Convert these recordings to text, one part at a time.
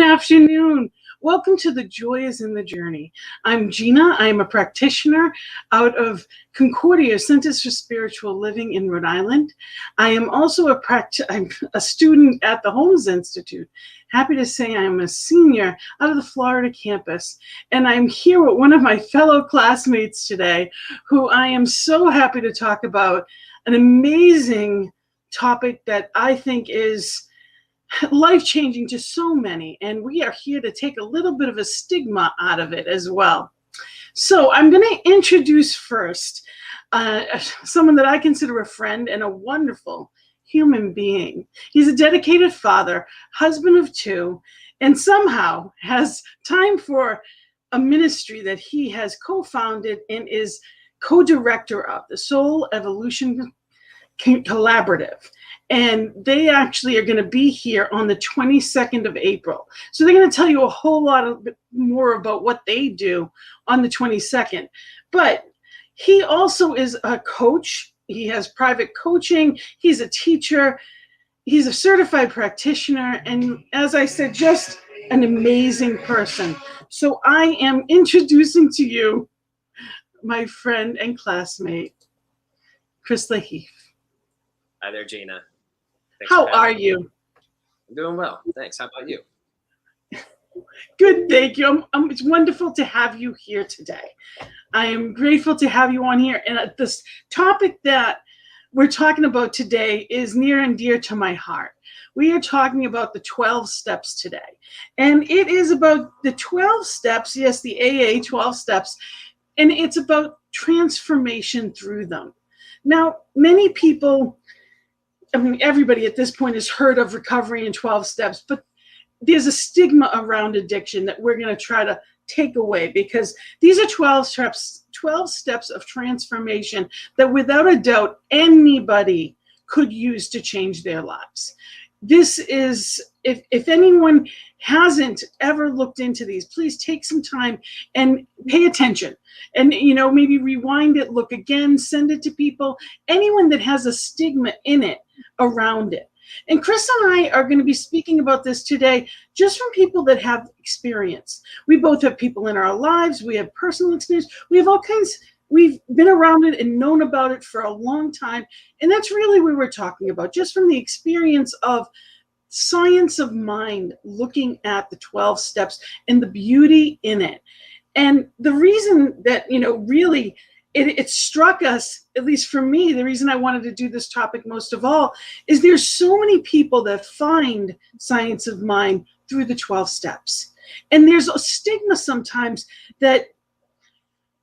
afternoon. Welcome to The Joy is in the Journey. I'm Gina. I am a practitioner out of Concordia Centers for Spiritual Living in Rhode Island. I am also I'm a student at the Holmes Institute. Happy to say I'm a senior out of the Florida campus. And I'm here with one of my fellow classmates today, who I am so happy to talk about an amazing topic that I think is life-changing to so many, and we are here to take a little bit of a stigma out of it as well. So I'm going to introduce first someone that I consider a friend and a wonderful human being. He's a dedicated father, husband of two, and somehow has time for a ministry that he has co-founded and is co-director of, the Soul Evolution Collaborative. And they actually are going to be here on the 22nd of April. So they're going to tell you a whole lot more about what they do on the 22nd. But he also is a coach. He has private coaching. He's a teacher. He's a certified practitioner. And as I said, just an amazing person. So I am introducing to you my friend and classmate, Chris Lahiff. Hi there, Gina. How are you? I'm doing well. Thanks. How about you? Good, thank you. It's wonderful to have you here today. I am grateful to have you on here. And this topic that we're talking about today is near and dear to my heart. We are talking about the 12 steps today. And it is about the 12 steps, yes, the AA 12 steps, and it's about transformation through them. Now, many people, I mean, everybody at this point has heard of recovery in 12 steps, but there's a stigma around addiction that we're going to try to take away, because these are 12 steps of transformation that without a doubt anybody could use to change their lives. This is, if anyone hasn't ever looked into these, please take some time and pay attention. And, you know, maybe rewind it, look again, send it to people, anyone that has a stigma in it around it. And Chris and I are going to be speaking about this today just from people that have experience. We both have people in our lives. We have personal experience. We have all kinds. We've been around it and known about it for a long time. And that's really what we're talking about, just from the experience of science of mind, looking at the 12 steps and the beauty in it. And the reason that, you know, really it struck us, at least for me, the reason I wanted to do this topic most of all, is there's so many people that find science of mind through the 12 steps. And there's a stigma sometimes that,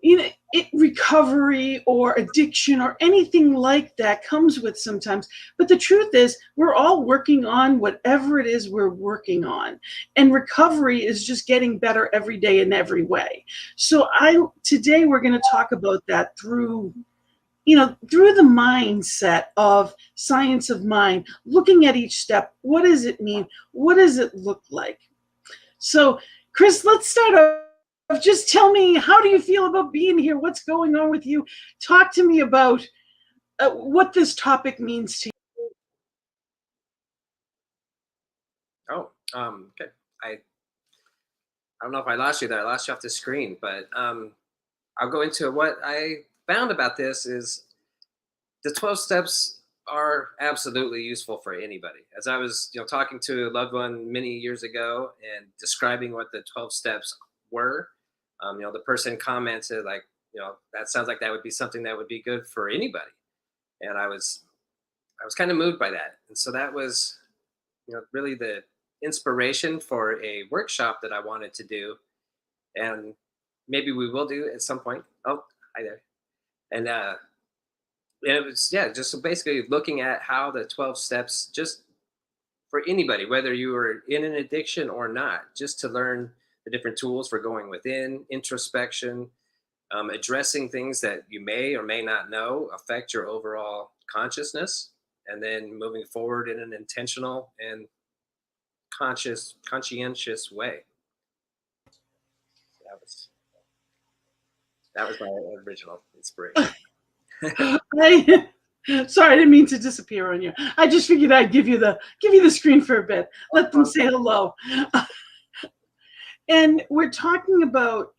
you know, recovery or addiction or anything like that comes with sometimes. But the truth is, we're all working on whatever it is we're working on. And recovery is just getting better every day in every way. So today we're going to talk about that through the mindset of science of mind, looking at each step. What does it mean? What does it look like? So, Chris, let's start off. Just tell me, how do you feel about being here? What's going on with you? Talk to me about what this topic means to you. Oh, okay. I don't know if I lost you there. I lost you off the screen, but I'll go into what I found about this is the 12 steps are absolutely useful for anybody. As I was, talking to a loved one many years ago and describing what the 12 steps were, the person commented like, that sounds like that would be something that would be good for anybody. And I was kind of moved by that. And so that was, really the inspiration for a workshop that I wanted to do. And maybe we will do at some point. Oh, hi there. And it was, just basically looking at how the 12 steps, just for anybody, whether you were in an addiction or not, just to learn the different tools for going within, introspection, addressing things that you may or may not know affect your overall consciousness, and then moving forward in an intentional and conscientious way. That was my original inspiration. Sorry, I didn't mean to disappear on you. I just figured I'd give you the screen for a bit. Let them say hello. And we're talking about,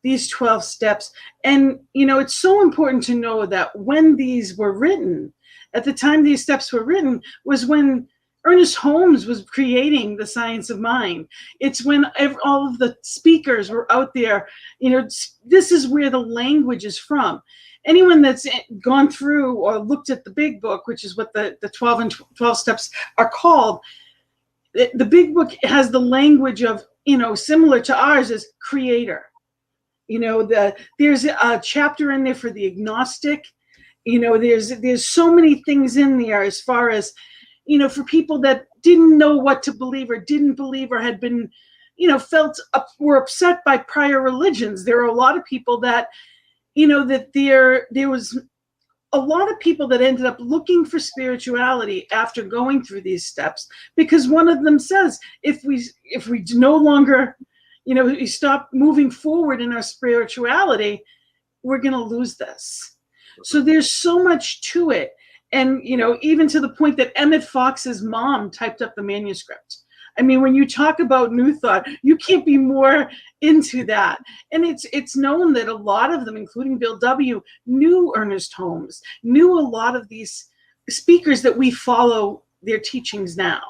these 12 steps. And, it's so important to know that when these were written, at the time these steps were written, was when Ernest Holmes was creating the science of mind. It's when all of the speakers were out there. This is where the language is from. Anyone that's gone through or looked at the big book, which is what the 12 and 12 steps are called, the big book has the language of, similar to ours, is creator. There's a chapter in there for the agnostic. There's so many things in there as far as, for people that didn't know what to believe or didn't believe or had been, were upset by prior religions. There are a lot of people that, that there was a lot of people that ended up looking for spirituality after going through these steps, because one of them says, if we no longer, we stop moving forward in our spirituality, we're going to lose this. So there's so much to it. And, even to the point that Emmett Fox's mom typed up the manuscript. I mean, when you talk about New Thought, you can't be more into that. And it's known that a lot of them, including Bill W., knew Ernest Holmes, knew a lot of these speakers that we follow their teachings now.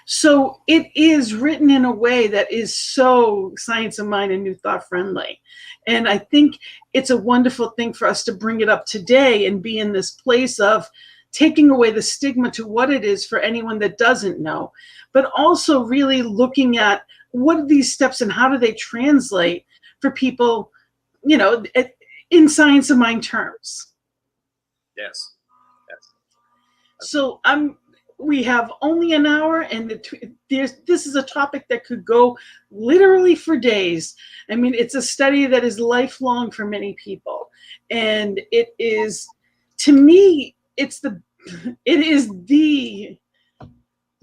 So it is written in a way that is so science of mind and New Thought friendly. And I think it's a wonderful thing for us to bring it up today and be in this place of taking away the stigma to what it is for anyone that doesn't know, but also really looking at what are these steps and how do they translate for people, in science of mind terms. Yes. So we have only an hour, and this is a topic that could go literally for days. I mean, it's a study that is lifelong for many people. And it is, to me, it is the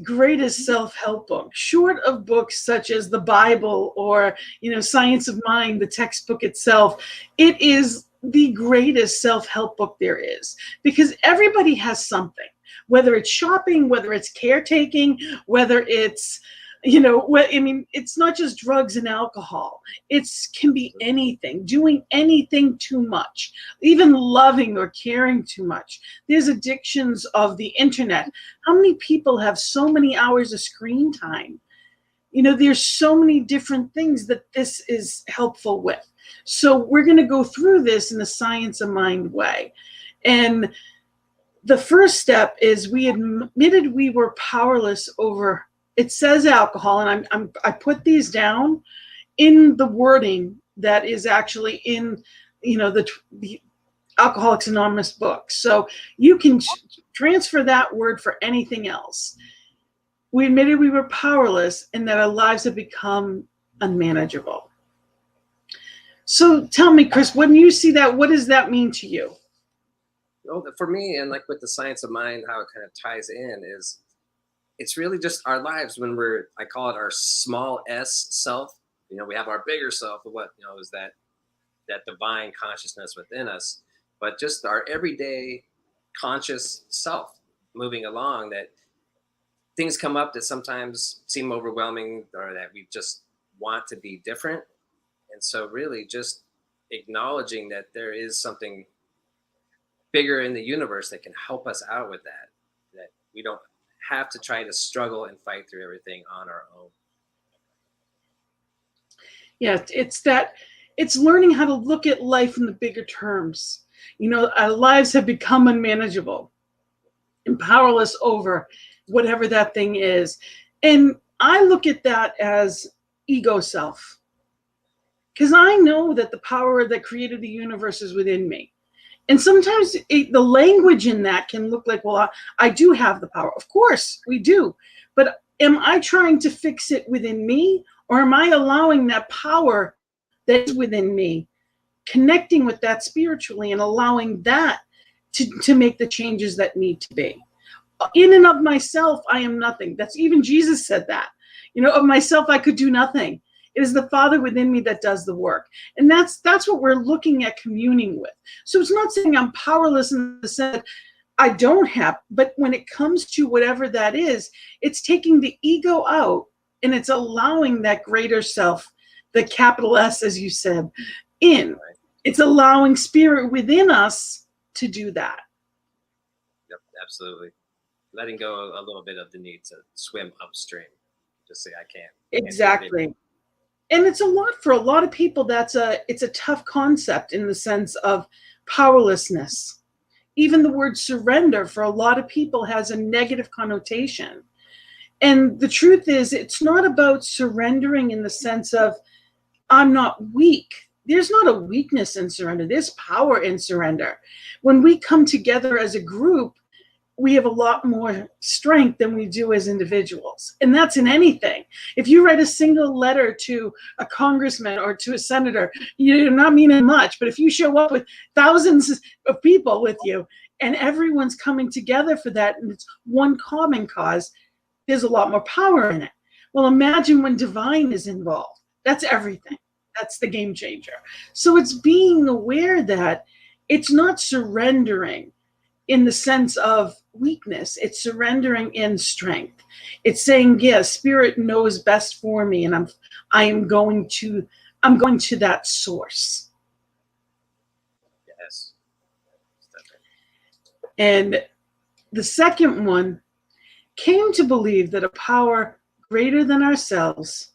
greatest self-help book, short of books such as the Bible or, Science of Mind, the textbook itself. It is the greatest self-help book there is, because everybody has something, whether it's shopping, whether it's caretaking, whether it's, it's not just drugs and alcohol. It can be anything, doing anything too much, even loving or caring too much. There's addictions of the internet. How many people have so many hours of screen time? There's so many different things that this is helpful with. So we're going to go through this in the science of mind way. And the first step is we admitted we were powerless over, it says alcohol, and I put these down in the wording that is actually in, the Alcoholics Anonymous book. So you can transfer that word for anything else. We admitted we were powerless and that our lives have become unmanageable. So tell me, Chris, when you see that, what does that mean to you? Well, for me, and like with the science of mind, how it kind of ties in is, it's really just our lives when I call it our small s self. We have our bigger self of what, is that divine consciousness within us, but just our everyday conscious self moving along, that things come up that sometimes seem overwhelming or that we just want to be different. And so really just acknowledging that there is something bigger in the universe that can help us out with that we don't have to try to struggle and fight through everything on our own. Yeah, it's learning how to look at life in the bigger terms. Our lives have become unmanageable and powerless over whatever that thing is. And I look at that as ego self, because I know that the power that created the universe is within me. And sometimes the language in that can look like, well, I do have the power. Of course we do. But am I trying to fix it within me, or am I allowing that power that is within me, connecting with that spiritually and allowing that to make the changes that need to be? In and of myself, I am nothing. That's, even Jesus said that. Of myself, I could do nothing. It is the Father within me that does the work. And that's what we're looking at communing with. So it's not saying I'm powerless in the sense that I don't have, but when it comes to whatever that is, it's taking the ego out And it's allowing that greater self, the capital S, as you said, in. Right. It's allowing spirit within us to do that. Yep, absolutely. Letting go a little bit of the need to swim upstream. Just say I can't. Exactly. And it's a lot for a lot of people. It's a tough concept in the sense of powerlessness. Even the word surrender for a lot of people has a negative connotation. And the truth is, it's not about surrendering in the sense of I'm not weak. There's not a weakness in surrender. There's power in surrender. When we come together as a group, we have a lot more strength than we do as individuals. And that's in anything. If you write a single letter to a congressman or to a senator, you're not meaning much. But if you show up with thousands of people with you and everyone's coming together for that, and it's one common cause, there's a lot more power in it. Well, imagine when divine is involved. That's everything. That's the game changer. So it's being aware that it's not surrendering in the sense of weakness. It's surrendering in strength. It's saying, yeah, spirit knows best for me, and I'm going to that source. Yes. And the second one came to believe that a power greater than ourselves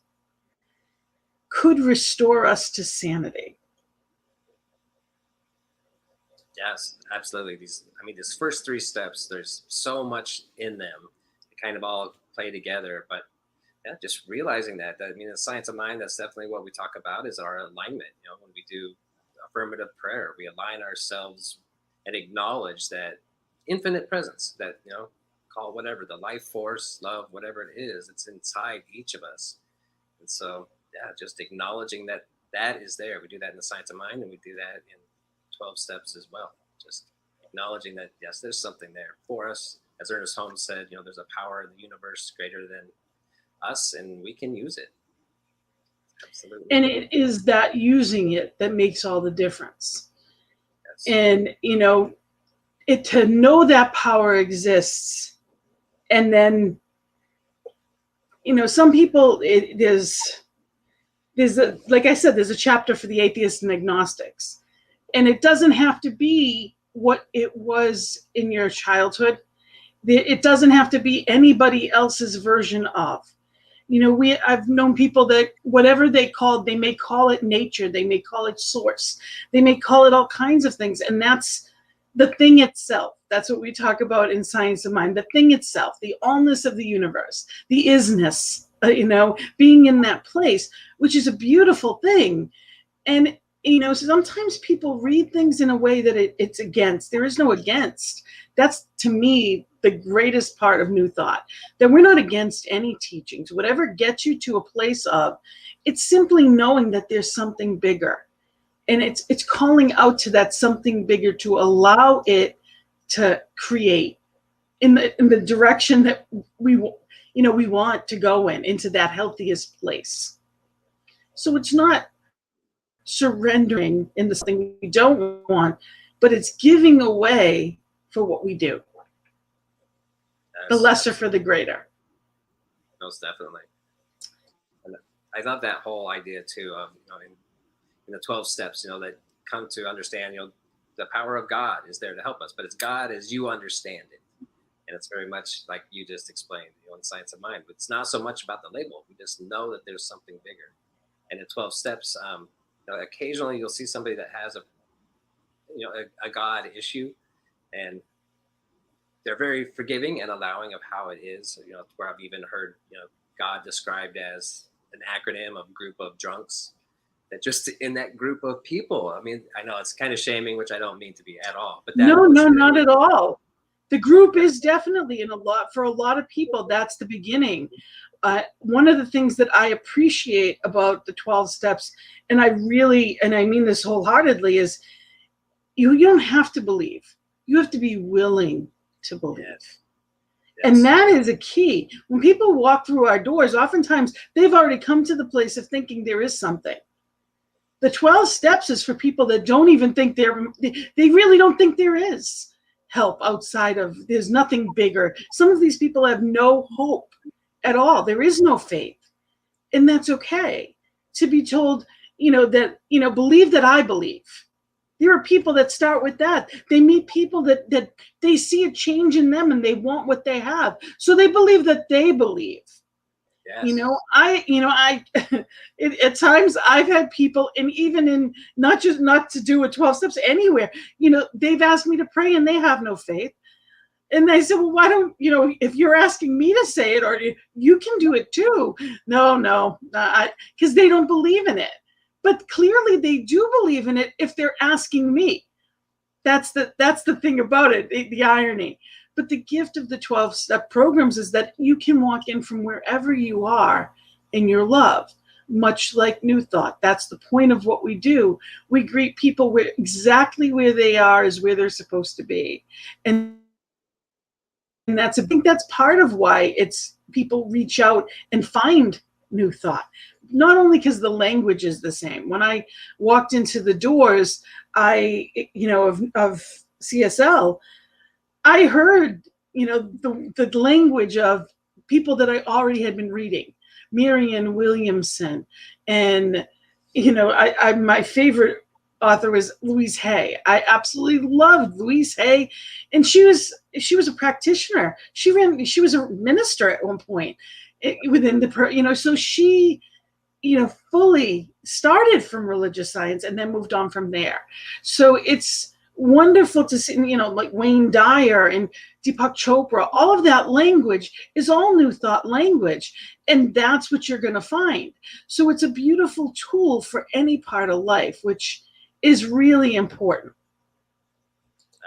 could restore us to sanity. Yes, absolutely. These first three steps, there's so much in them. They kind of all play together, but yeah, just realizing that, the science of mind, that's definitely what we talk about, is our alignment. When we do affirmative prayer, we align ourselves and acknowledge that infinite presence, that, call whatever, the life force, love, whatever it is, it's inside each of us. And so, yeah, just acknowledging that that is there. We do that in the science of mind, and we do that in 12 steps as well. Just acknowledging that, yes, there's something there for us. As Ernest Holmes said, there's a power in the universe greater than us, and we can use it. Absolutely. And it is that using it that makes all the difference. Yes. And, to know that power exists, and then, some people, like I said, there's a chapter for the atheists and agnostics. And it doesn't have to be what it was in your childhood. It doesn't have to be anybody else's version of. I've known people that whatever they may call it nature, they may call it source, they may call it all kinds of things. And that's the thing itself. That's what we talk about in Science of Mind, the thing itself, the allness of the universe, the isness, being in that place, which is a beautiful thing. And sometimes people read things in a way that it's against. There is no against. That's, to me, the greatest part of New Thought, that we're not against any teachings. Whatever gets you to a place of, it's simply knowing that there's something bigger. And it's calling out to that something bigger to allow it to create in the direction that we want to go into that healthiest place. So it's not surrendering into something we don't want, but it's giving away for what we do. The lesser for the greater. Most definitely. And I love that whole idea too of, in the 12 steps, that come to understand, the power of God is there to help us, but it's God as you understand it. And it's very much like you just explained, in Science of Mind. But it's not so much about the label. We just know that there's something bigger. And in 12 steps, occasionally you'll see somebody that has a God issue, and they're very forgiving and allowing of how it is. Where I've even heard, God described as an acronym of group of drunks. That just in that group of people, I know it's kind of shaming, which I don't mean to be at all. But no, not at all. The group is definitely for a lot of people, that's the beginning. One of the things that I appreciate about the 12 steps, and I mean this wholeheartedly, is you don't have to believe. You have to be willing to believe. Yes. And that is a key. When people walk through our doors, oftentimes they've already come to the place of thinking there is something. The 12 steps is for people that don't even think they really don't think there is help outside of, there's nothing bigger. Some of these people have no hope at all. There is no faith. And that's okay to be told, that, believe that I believe. There are people that start with that. They meet people that they see a change in them and they want what they have. So they believe that they believe. Yes. At times I've had people, and even in not to do with 12 steps anywhere, they've asked me to pray and they have no faith. And I said, well, why don't, if you're asking me to say it, or you can do it too. No, because they don't believe in it. But clearly they do believe in it if they're asking me. That's the thing about it, the irony. But the gift of the 12-step programs is that you can walk in from wherever you are in your love, much like New Thought. That's the point of what we do. We greet people exactly where they are is where they're supposed to be. And I think that's part of why people reach out and find New Thought. Not only because the language is the same. When I walked into the doors, of CSL, I heard, the language of people that I already had been reading, Marianne Williamson, and my favorite author was Louise Hay. I absolutely loved Louise Hay, and she was a practitioner. She was a minister at one point within the so she fully started from religious science and then moved on from there. So it's wonderful to see, like Wayne Dyer and Deepak Chopra, all of that language is all New Thought language. And that's what you're going to find. So it's a beautiful tool for any part of life, which is really important.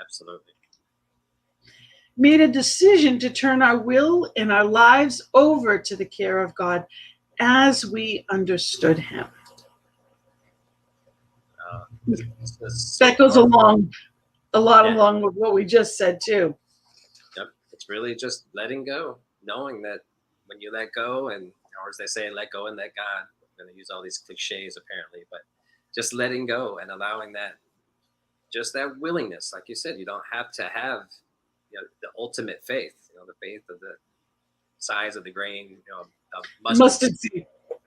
Absolutely. Made a decision to turn our will and our lives over to the care of God as we understood him. That goes along with what we just said too. Yep. It's really just letting go, knowing that when you let go, or as they say, let go and let God. I'm going to use all these cliches apparently, but just letting go and allowing that willingness. Like you said, you don't have to have the ultimate faith, the faith of the size of the grain, of mustard seed.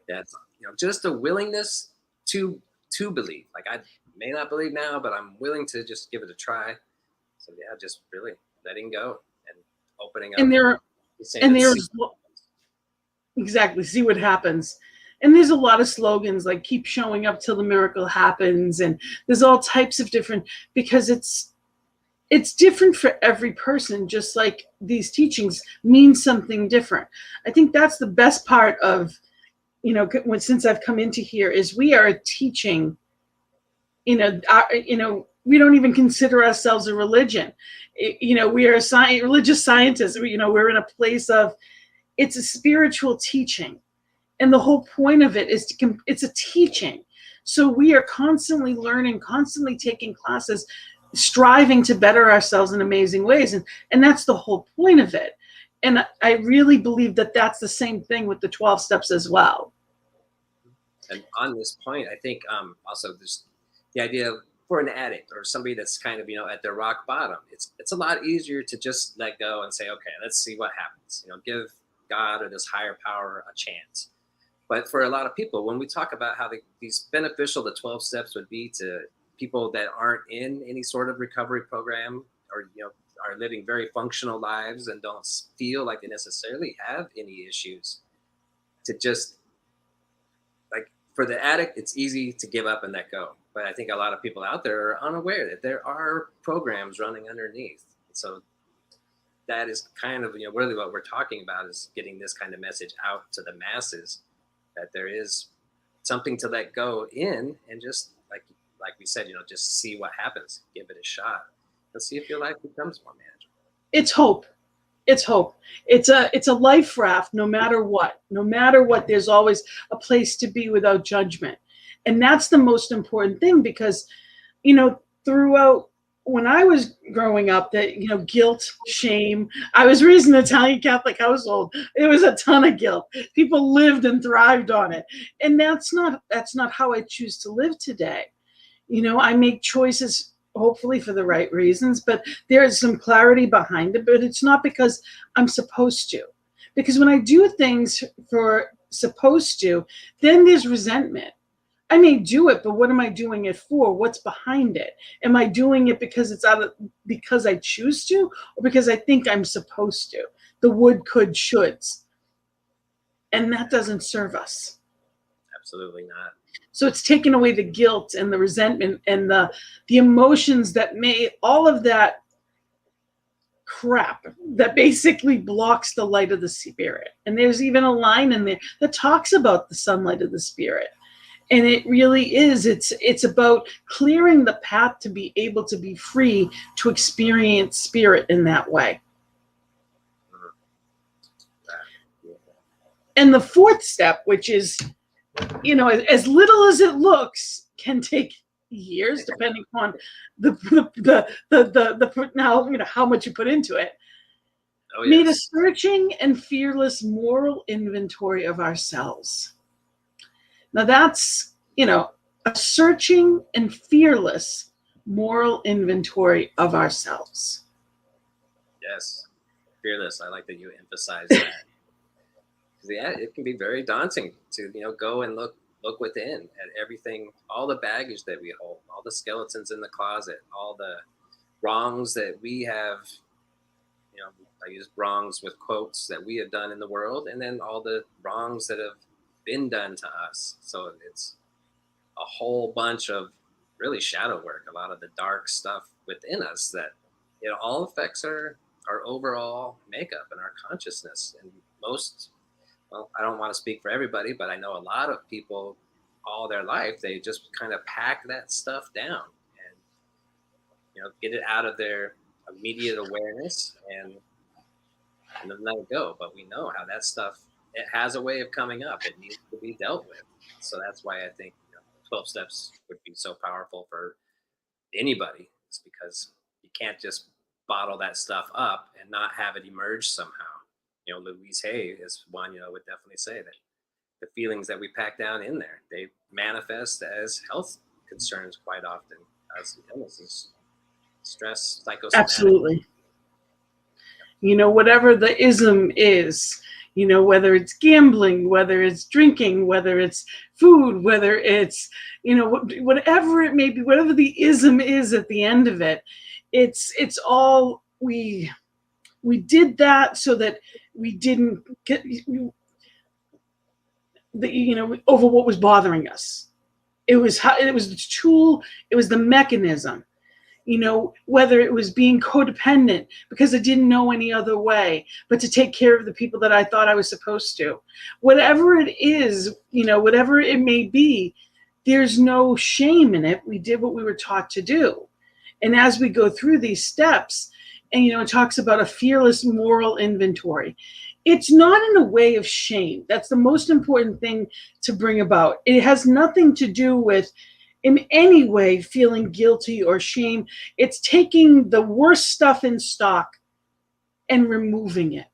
That's just a willingness to believe. Like, I may not believe now, but I'm willing to just give it a try. So yeah, just really letting go and opening up. Exactly, see what happens. And there's a lot of slogans like keep showing up till the miracle happens, and there's all types of different, because it's different for every person, just like these teachings mean something different. I think that's the best part of, since I've come into here, is we are teaching, we don't even consider ourselves a religion. We are religious scientists. We're in a place of, it's a spiritual teaching. And the whole point of it is it's a teaching. So we are constantly learning, constantly taking classes, striving to better ourselves in amazing ways. And that's the whole point of it. And I really believe that that's the same thing with the 12 steps as well. And on this point, I think also there's the idea of, for an addict or somebody that's kind of, at their rock bottom, it's a lot easier to just let go and say, okay, let's see what happens. Give God or this higher power a chance. But for a lot of people, when we talk about how these beneficial the 12 steps would be to people that aren't in any sort of recovery program, or are living very functional lives and don't feel like they necessarily have any issues, to just, like, for the addict, it's easy to give up and let go. But I think a lot of people out there are unaware that there are programs running underneath. So that is kind of, really what we're talking about, is getting this kind of message out to the masses, that there is something to let go in, and just like we said, just see what happens, give it a shot, and see if your life becomes more manageable. It's hope. It's hope. It's a life raft. No matter what, there's always a place to be without judgment. And that's the most important thing, because, throughout, when I was growing up, that, guilt, shame, I was raised in an Italian Catholic household. There was a ton of guilt. People lived and thrived on it. And that's not how I choose to live today. I make choices, hopefully for the right reasons, but there is some clarity behind it. But it's not because I'm supposed to. Because when I do things for supposed to, then there's resentment. I may do it, but what am I doing it for? What's behind it? Am I doing it because because I choose to, or because I think I'm supposed to? The would, could, shoulds. And that doesn't serve us. Absolutely not. So it's taken away the guilt and the resentment and the emotions that may, all of that crap that basically blocks the light of the spirit. And there's even a line in there that talks about the sunlight of the spirit. And it really is, it's about clearing the path to be able to be free to experience spirit in that way. And the fourth step, which is, as little as it looks, can take years, depending on how much you put into it. Oh, yes. Made a searching and fearless moral inventory of ourselves. Now that's, a searching and fearless moral inventory of ourselves. Yes, fearless. I like that you emphasize that. Yeah, it can be very daunting to go and look within at everything, all the baggage that we hold, all the skeletons in the closet, all the wrongs that we have. I use wrongs with quotes that we have done in the world, and then all the wrongs that have been done to us. So it's a whole bunch of really shadow work, a lot of the dark stuff within us that all affects our overall makeup and our consciousness. And most, well, I don't want to speak for everybody, but I know a lot of people all their life, they just kind of pack that stuff down and get it out of their immediate awareness and then let it go. But we know how that stuff, it has a way of coming up. It needs to be dealt with. So that's why I think 12 steps would be so powerful for anybody. It's because you can't just bottle that stuff up and not have it emerge somehow. Louise Hay is one, would definitely say that the feelings that we pack down in there, they manifest as health concerns quite often, as illnesses, stress, psychosomatic. Absolutely. Whatever the ism is, whether it's gambling, whether it's drinking, whether it's food, whether it's, whatever it may be, whatever the ism is at the end of it, it's all we did that so that we didn't get, over what was bothering us. It was the tool, it was the mechanism. Whether it was being codependent because I didn't know any other way, but to take care of the people that I thought I was supposed to. Whatever it is, whatever it may be, there's no shame in it. We did what we were taught to do. And as we go through these steps, and, it talks about a fearless moral inventory. It's not in a way of shame. That's the most important thing to bring about. It has nothing to do with in any way feeling guilty or shame. It's taking the worst stuff in stock and removing it.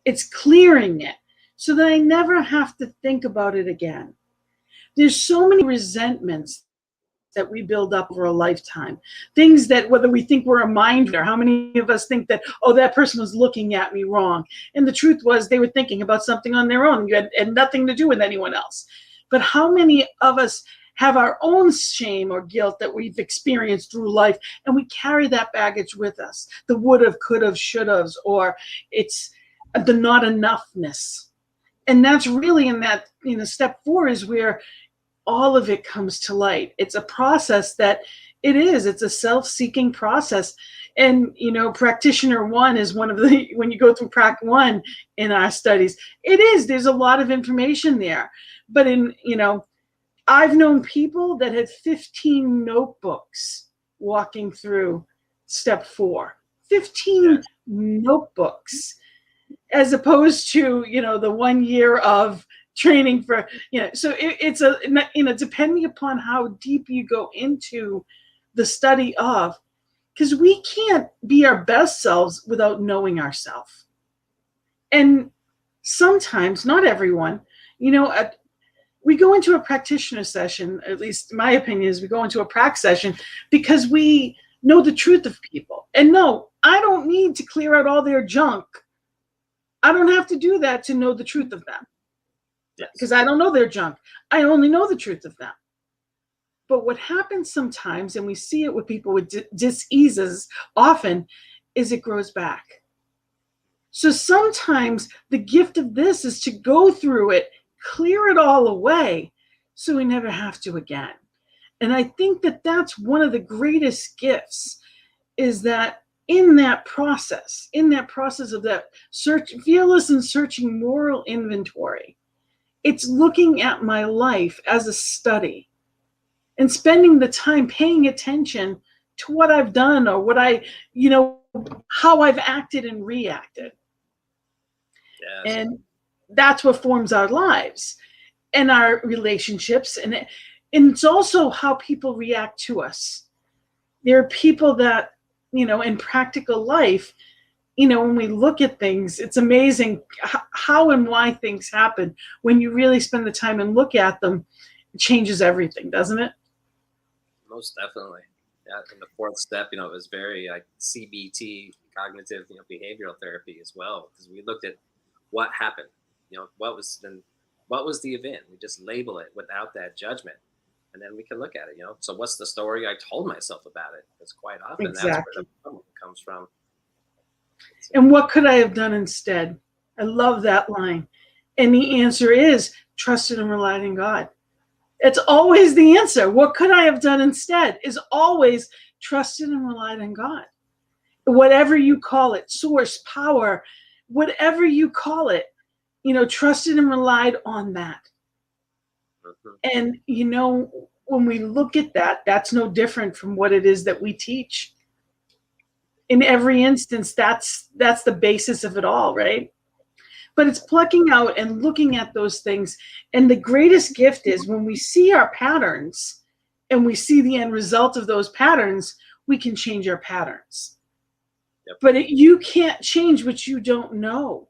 It's clearing it so that I never have to think about it again. There's so many resentments that we build up over a lifetime. Things that, whether we think we're a mind reader, how many of us think that, oh, that person was looking at me wrong? And the truth was they were thinking about something on their own. You had nothing to do with anyone else. But how many of us have our own shame or guilt that we've experienced through life, and we carry that baggage with us? The would have, could have, should have, or it's the not enoughness. And that's really in that, step 4 is where all of it comes to light. It's a process that it's a self-seeking process. And, practitioner 1 is one of the, when you go through prac 1 in our studies, there's a lot of information there. But I've known people that had 15 notebooks walking through step 4, 15 notebooks, as opposed to, the 1 year of training for, so it's depending upon how deep you go into the study of, because we can't be our best selves without knowing ourselves. And sometimes, not everyone, we go into a practitioner session, at least my opinion is we go into a prac session because we know the truth of people. And no, I don't need to clear out all their junk. I don't have to do that to know the truth of them. Yes. because I don't know their junk. I only know the truth of them. But what happens sometimes, and we see it with people with diseases often, is it grows back. So sometimes the gift of this is to go through it, clear it all away, so we never have to again. And I think that that's one of the greatest gifts, is that in that process of that search, fearless and searching moral inventory, it's looking at my life as a study and spending the time paying attention to what I've done, or what how I've acted and reacted. Yes. And that's what forms our lives and our relationships. And it's also how people react to us. There are people that, in practical life, when we look at things, it's amazing how and why things happen. When you really spend the time and look at them, it changes everything, doesn't it? Most definitely. Yeah. And the fourth step, it was very like CBT, cognitive, behavioral therapy as well, because we looked at what happened, what was the event. We just label it without that judgment, and then we can look at it. So what's the story I told myself about it? Because quite often that's where Exactly. the problem comes from. And what could I have done instead? I love that line. And the answer is trusted and relied on God. It's always the answer. What could I have done instead is always trusted and relied on God. Whatever you call it, source, power, whatever you call it, trusted and relied on that. Mm-hmm. And, when we look at that, that's no different from what it is that we teach. In every instance, that's the basis of it all, right? But it's plucking out and looking at those things. And the greatest gift is when we see our patterns and we see the end result of those patterns, we can change our patterns. Yep. But you can't change what you don't know.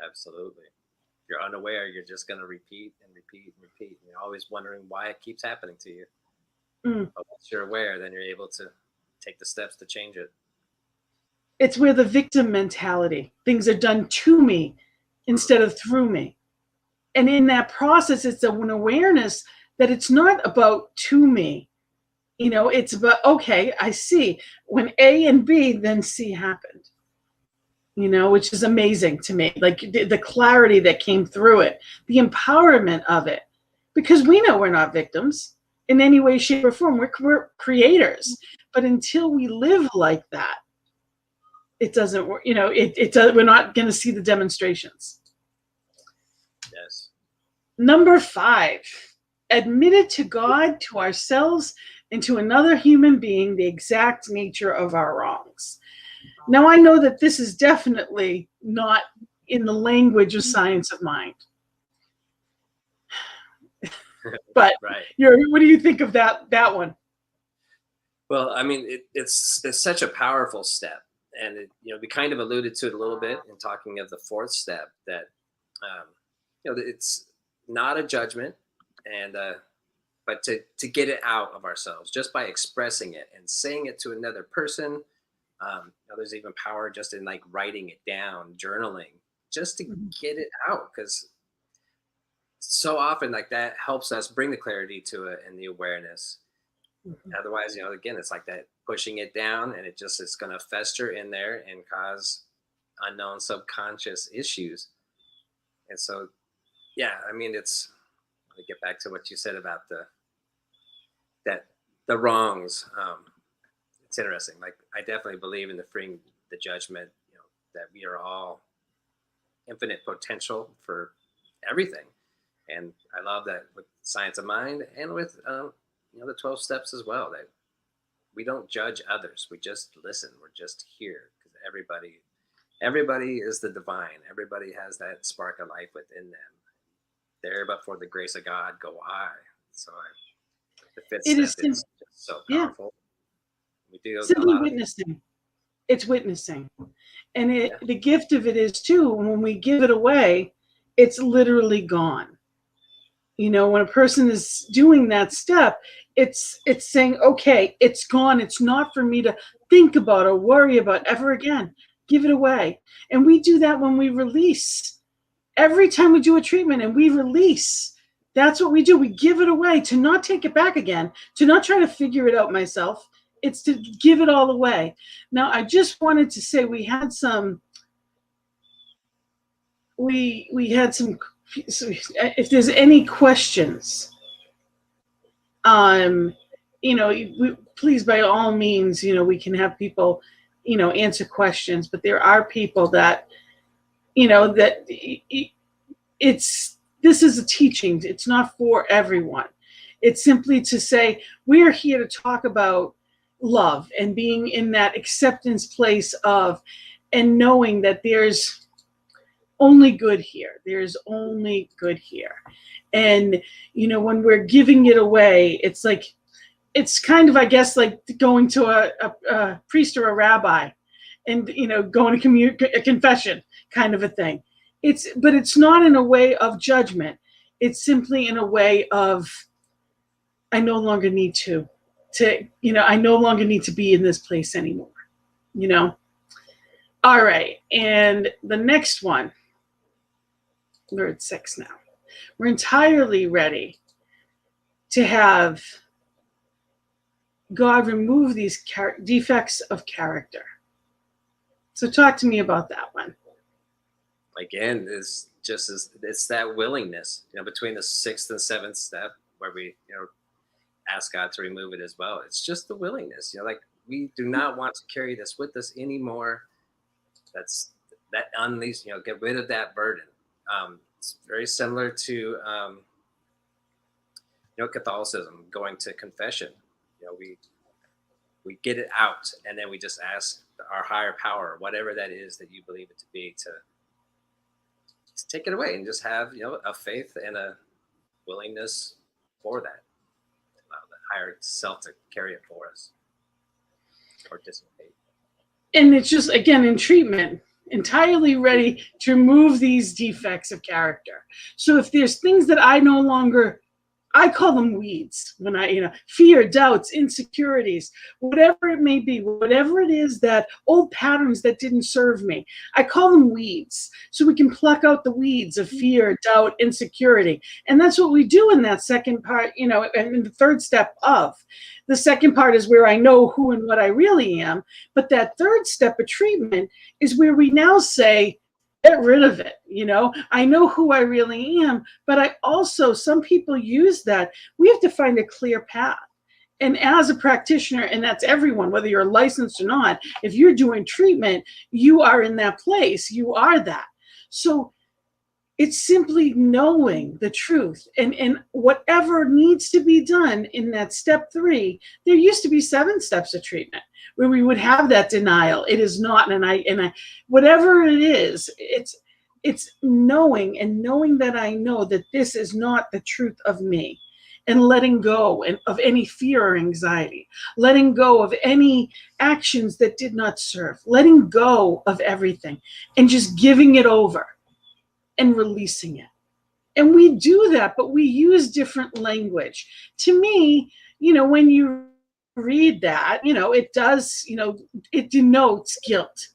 Absolutely. If you're unaware, you're just going to repeat and repeat and repeat. And you're always wondering why it keeps happening to you. But once you're aware, then you're able to take the steps to change it. It's where the victim mentality, things are done to me instead of through me. And in that process, it's an awareness that it's not about to me. It's about, okay, I see when A and B, then C happened, which is amazing to me. Like the clarity that came through it, the empowerment of it, because we know we're not victims in any way, shape, or form. We're creators. But until we live like that, it doesn't work. We're not going to see the demonstrations. Yes. Number 5, admitted to God, to ourselves, and to another human being the exact nature of our wrongs. Now, I know that this is definitely not in the language of science of mind. But right. What do you think of that one? Well, I mean, it's such a powerful step, and we kind of alluded to it a little bit in talking of the fourth step, that it's not a judgment, and but to get it out of ourselves just by expressing it and saying it to another person. There's even power just in like writing it down, journaling, just to get it out, because so often like that helps us bring the clarity to it and the awareness. Otherwise, again, it's like that pushing it down, and it's going to fester in there and cause unknown subconscious issues. And so, yeah, I mean, let me get back to what you said about the wrongs. It's interesting. Like, I definitely believe in the freeing the judgment, that we are all infinite potential for everything. And I love that with science of mind, and with the 12 steps as well, that we don't judge others. We just listen. We're just here, because everybody is the divine. Everybody has that spark of life within them. There, but for the grace of God, go I. So the fifth step is just so powerful. We do Simply witnessing. It's witnessing. And the gift of it is too, when we give it away, it's literally gone. When a person is doing that step, it's saying, okay, it's gone. It's not for me to think about or worry about ever again. Give it away. And we do that when we release every time we do a treatment and we release, that's what we do. We give it away, to not take it back again, to not try to figure it out myself. It's to give it all away. Now, I just wanted to say we had some, if there's any questions, please, by all means, we can have people, answer questions, but there are people that, that this is a teaching. It's not for everyone. It's simply to say, we're here to talk about love and being in that acceptance place of, and knowing that there's only good here. There's only good here. And, when we're giving it away, it's like, it's kind of, I guess, like going to a priest or a rabbi and, going to a confession kind of a thing. But it's not in a way of judgment. It's simply in a way of, I no longer need I no longer need to be in this place anymore, All right. And the next one, we're at 6 now. We're entirely ready to have God remove these defects of character. So talk to me about that one. Again, it's that willingness, between the 6th and 7th step where we, ask God to remove it as well. It's just the willingness, like we do not want to carry this with us anymore. That unleash, get rid of that burden. It's very similar to, Catholicism, going to confession. We get it out, and then we just ask our higher power, whatever that is that you believe it to be, to just take it away and just have, a faith and a willingness for that. Allow the higher self to carry it for us or dissipate. And it's just, again, in treatment, entirely ready to remove these defects of character. So if there's things that I call them weeds, when fear, doubts, insecurities, whatever it may be, whatever it is, that old patterns that didn't serve me, I call them weeds. So we can pluck out the weeds of fear, doubt, insecurity. And that's what we do in that second part, and in the third step of. The second part is where I know who and what I really am. But that third step of treatment is where we now say, get rid of it. I know who I really am, but I also, some people use that. We have to find a clear path. And as a practitioner, and that's everyone, whether you're licensed or not, if you're doing treatment, you are in that place. You are that. So it's simply knowing the truth, and whatever needs to be done in that step 3. There used to be 7 steps of treatment where we would have that denial. It is not, and I whatever it is, it's knowing that I know that this is not the truth of me, and letting go of any fear or anxiety, letting go of any actions that did not serve, letting go of everything, and just giving it over and releasing it. And we do that, but we use different language. To me, when you read that, it does, it denotes guilt.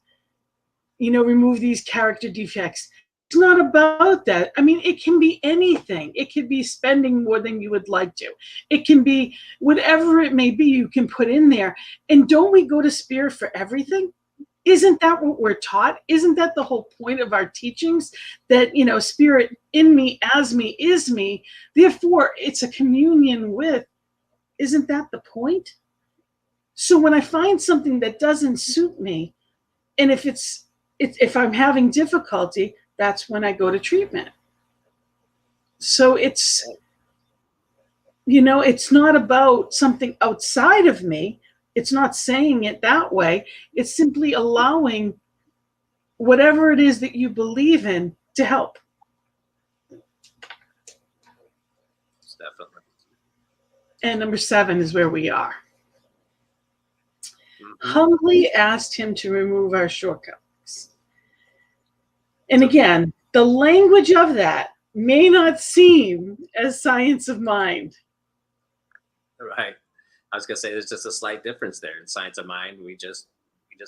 Remove these character defects. It's not about that. I mean, it can be anything. It could be spending more than you would like to. It can be whatever it may be, you can put in there. And don't we go to Spirit for everything? Isn't that what we're taught? Isn't that the whole point of our teachings? That, Spirit in me, as me, is me. Therefore, it's a communion with. Isn't that the point? So when I find something that doesn't suit me, and if I'm having difficulty, that's when I go to treatment. So it's not about something outside of me. It's not saying it that way. It's simply allowing whatever it is that you believe in to help. Definitely. And number 7 is where we are. Mm-hmm. Humbly asked him to remove our shortcomings. And again, the language of that may not seem as science of mind. Right. I was gonna say there's just a slight difference there. In science of mind, we just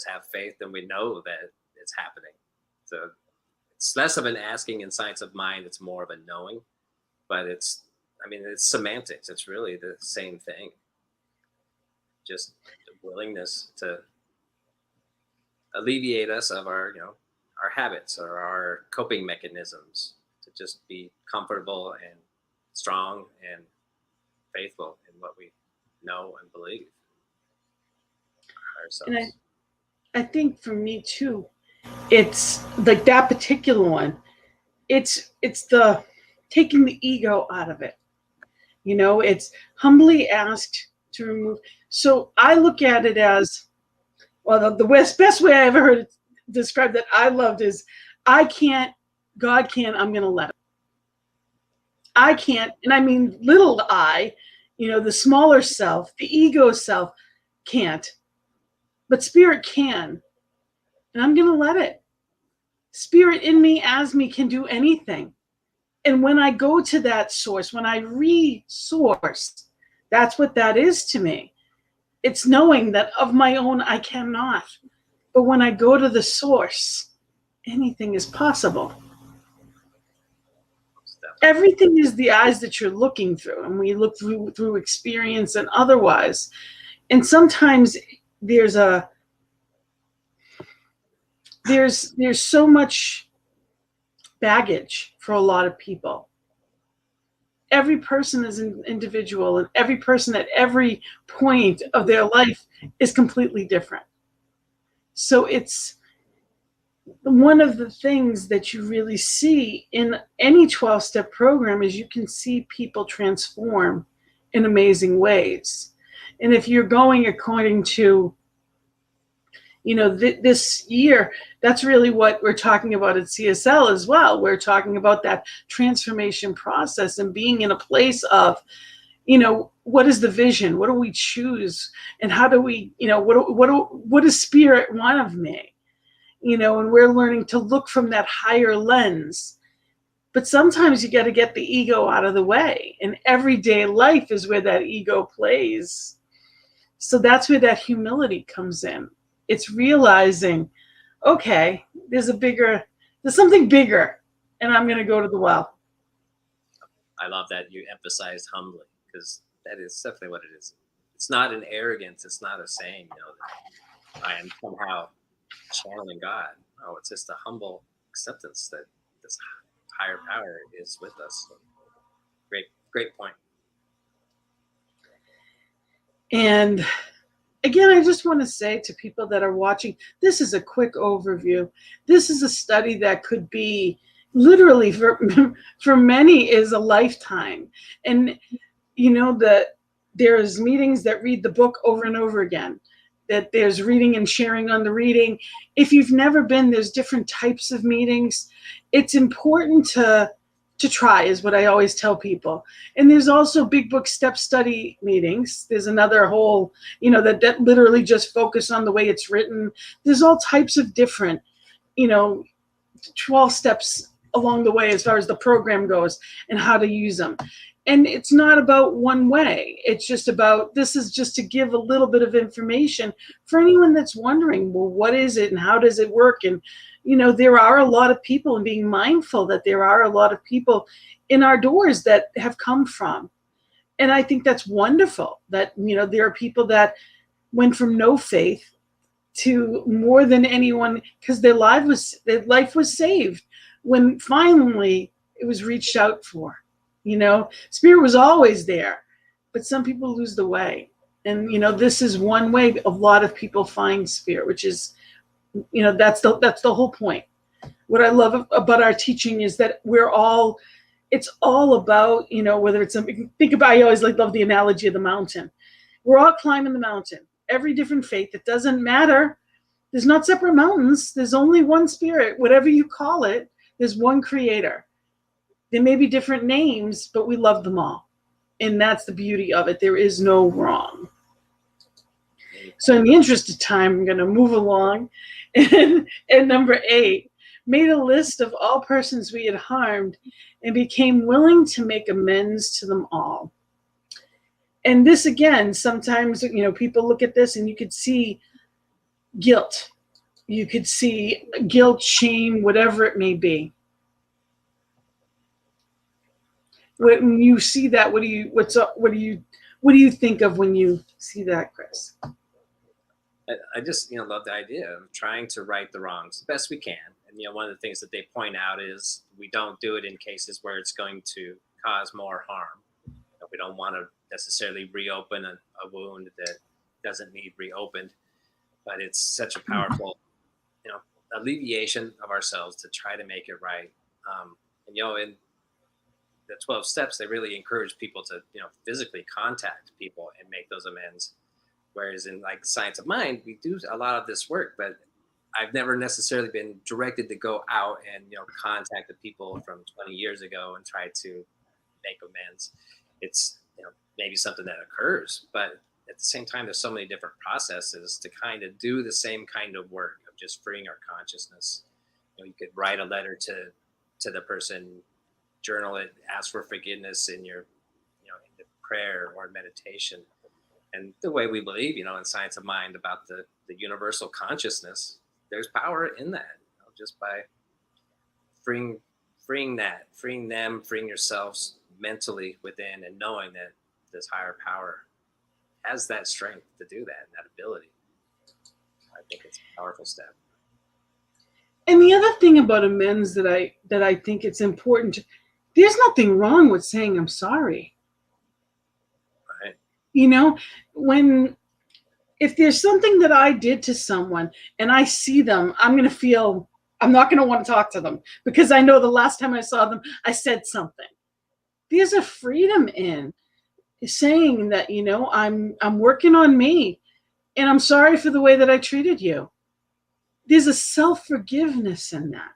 have faith and we know that it's happening. So it's less of an asking in science of mind. It's more of a knowing, but it's semantics. It's really the same thing. Just the willingness to alleviate us of our, our habits or our coping mechanisms, to just be comfortable and strong and faithful in what we know and believe ourselves. And I think for me too, it's like that particular one. It's the taking the ego out of it. It's humbly asked to remove. So I look at it as, well, the best way I ever heard it described that I loved is, I can't, God can, I'm going to let him. I can't, and I mean little I, the smaller self, the ego self can't, but spirit can, and I'm going to let it. Spirit in me, as me, can do anything. And when I go to that source, when I resource, that's what that is to me. It's knowing that of my own I cannot. But when I go to the source, anything is possible. Everything is the eyes that you're looking through, and we look through experience and otherwise. And sometimes there's so much baggage for a lot of people. Every person is an individual, and every person at every point of their life is completely different. So it's one of the things that you really see in any 12-step program is you can see people transform in amazing ways. And if you're going according to, this year, that's really what we're talking about at CSL as well. We're talking about that transformation process and being in a place of, what is the vision? What do we choose? And how do we, what does spirit want of me? And we're learning to look from that higher lens. But sometimes you got to get the ego out of the way. And everyday life is where that ego plays. So that's where that humility comes in. It's realizing, okay, there's something bigger, and I'm going to go to the well. I love that you emphasized humbly, because that is definitely what it is. It's not an arrogance. It's not a saying, that I am somehow channeling God. Oh, it's just a humble acceptance that this higher power is with us. So, great point. And again, I just want to say to people that are watching, this is a quick overview. This is a study that could be literally for many is a lifetime. And that there's meetings that read the book over and over again, that there's reading and sharing on the reading. If you've never been, there's different types of meetings. It's important to try, is what I always tell people. And there's also big book step study meetings. There's another whole, that literally just focus on the way it's written. There's all types of different, 12 steps along the way as far as the program goes and how to use them. And it's not about one way. It's just about, this is just to give a little bit of information for anyone that's wondering, well, what is it and how does it work? And, there are a lot of people, and being mindful that there are a lot of people in our doors that have come from. And I think that's wonderful that, there are people that went from no faith to more than anyone, because their life was saved when finally it was reached out for. Spirit was always there, but some people lose the way. And, this is one way a lot of people find spirit, which is, that's the whole point. What I love about our teaching is that it's all about, whether it's something, think about, I always love the analogy of the mountain. We're all climbing the mountain, every different faith. It doesn't matter. There's not separate mountains. There's only one spirit, whatever you call it. There's one creator. There may be different names, but we love them all. And that's the beauty of it. There is no wrong. So in the interest of time, I'm going to move along. And number 8, made a list of all persons we had harmed and became willing to make amends to them all. And this, again, sometimes, people look at this and you could see guilt. You could see guilt, shame, whatever it may be. When you see that, what do you think of when you see that, Chris? I just love the idea of trying to right the wrongs the best we can. And one of the things that they point out is we don't do it in cases where it's going to cause more harm. We don't want to necessarily reopen a wound that doesn't need reopened, but it's such a powerful alleviation of ourselves to try to make it right. And in the 12 steps, they really encourage people to physically contact people and make those amends. Whereas in like Science of Mind, we do a lot of this work, but I've never necessarily been directed to go out and contact the people from 20 years ago and try to make amends. It's maybe something that occurs, but at the same time, there's so many different processes to kind of do the same kind of work of just freeing our consciousness. You could write a letter to the person, journal it, ask for forgiveness in your in the prayer or meditation. And the way we believe, in Science of Mind about the universal consciousness, there's power in that, just by freeing them, freeing yourselves mentally within, and knowing that this higher power has that strength to do that and that ability. I think it's a powerful step. And the other thing about amends that I think it's important, there's nothing wrong with saying I'm sorry. Right. If there's something that I did to someone and I see them, I'm not going to want to talk to them because I know the last time I saw them, I said something. There's a freedom in saying that, I'm working on me and I'm sorry for the way that I treated you. There's a self-forgiveness in that.